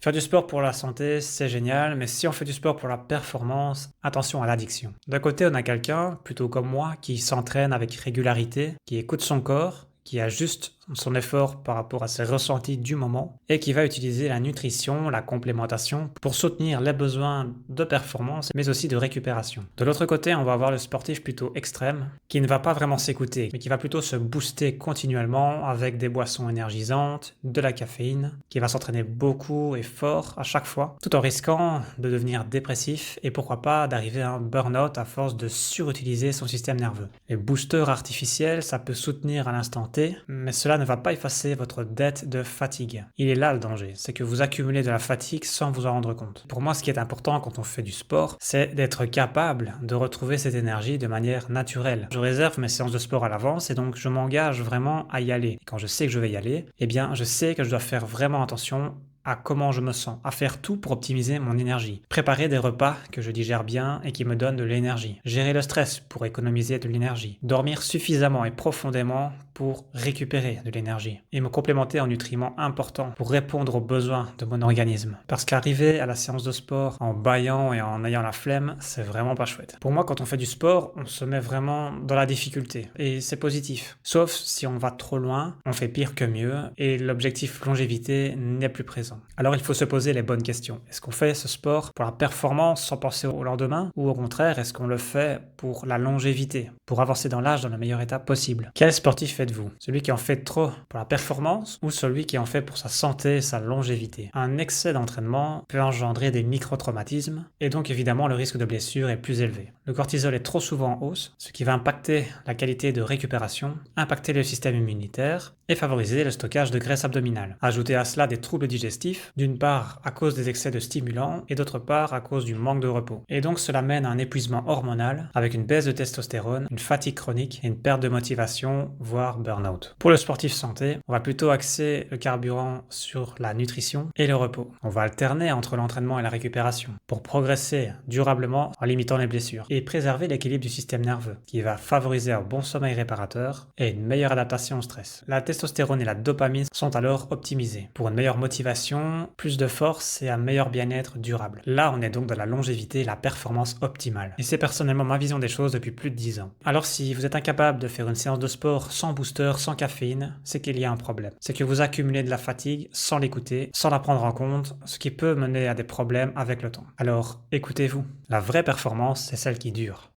Faire du sport pour la santé, c'est génial, mais si on fait du sport pour la performance, attention à l'addiction. D'un côté, on a quelqu'un, plutôt comme moi, qui s'entraîne avec régularité, qui écoute son corps, qui ajuste son effort par rapport à ses ressentis du moment et qui va utiliser la nutrition, la complémentation pour soutenir les besoins de performance mais aussi de récupération. De l'autre côté, on va avoir le sportif plutôt extrême qui ne va pas vraiment s'écouter mais qui va plutôt se booster continuellement avec des boissons énergisantes, de la caféine, qui va s'entraîner beaucoup et fort à chaque fois tout en risquant de devenir dépressif et pourquoi pas d'arriver à un burn-out à force de surutiliser son système nerveux. Les boosters artificiels, ça peut soutenir à l'instant T, mais cela ne va pas effacer votre dette de fatigue. Il est là le danger, c'est que vous accumulez de la fatigue sans vous en rendre compte. Pour moi, ce qui est important quand on fait du sport, c'est d'être capable de retrouver cette énergie de manière naturelle. Je réserve mes séances de sport à l'avance et donc je m'engage vraiment à y aller. Et quand je sais que je vais y aller, eh bien je sais que je dois faire vraiment attention à comment je me sens, à faire tout pour optimiser mon énergie. Préparer des repas que je digère bien et qui me donnent de l'énergie. Gérer le stress pour économiser de l'énergie. Dormir suffisamment et profondément pour récupérer de l'énergie. Et me complémenter en nutriments importants pour répondre aux besoins de mon organisme. Parce qu'arriver à la séance de sport en bâillant et en ayant la flemme, c'est vraiment pas chouette. Pour moi, quand on fait du sport, on se met vraiment dans la difficulté. Et c'est positif. Sauf si on va trop loin, on fait pire que mieux et l'objectif longévité n'est plus présent. Alors il faut se poser les bonnes questions. Est-ce qu'on fait ce sport pour la performance sans penser au lendemain ou au contraire est-ce qu'on le fait pour la longévité, pour avancer dans l'âge dans le meilleur état possible? Quel sportif êtes-vous? Celui qui en fait trop pour la performance ou celui qui en fait pour sa santé et sa longévité? Un excès d'entraînement peut engendrer des micro-traumatismes et donc évidemment le risque de blessure est plus élevé. Le cortisol est trop souvent en hausse, ce qui va impacter la qualité de récupération, impacter le système immunitaire et favoriser le stockage de graisse abdominale. Ajoutez à cela des troubles digestifs, d'une part à cause des excès de stimulants et d'autre part à cause du manque de repos. Et donc cela mène à un épuisement hormonal avec une baisse de testostérone, une fatigue chronique et une perte de motivation, voire burn-out. Pour le sportif santé, on va plutôt axer le carburant sur la nutrition et le repos. On va alterner entre l'entraînement et la récupération pour progresser durablement en limitant les blessures et préserver l'équilibre du système nerveux qui va favoriser un bon sommeil réparateur et une meilleure adaptation au stress. La testostérone et la dopamine sont alors optimisées pour une meilleure motivation, plus de force et un meilleur bien-être durable. Là, on est donc dans la longévité et la performance optimale. Et c'est personnellement ma vision des choses depuis plus de 10 ans. Alors si vous êtes incapable de faire une séance de sport sans booster, sans caféine, c'est qu'il y a un problème. C'est que vous accumulez de la fatigue sans l'écouter, sans la prendre en compte, ce qui peut mener à des problèmes avec le temps. Alors écoutez-vous. La vraie performance, c'est celle qui dure.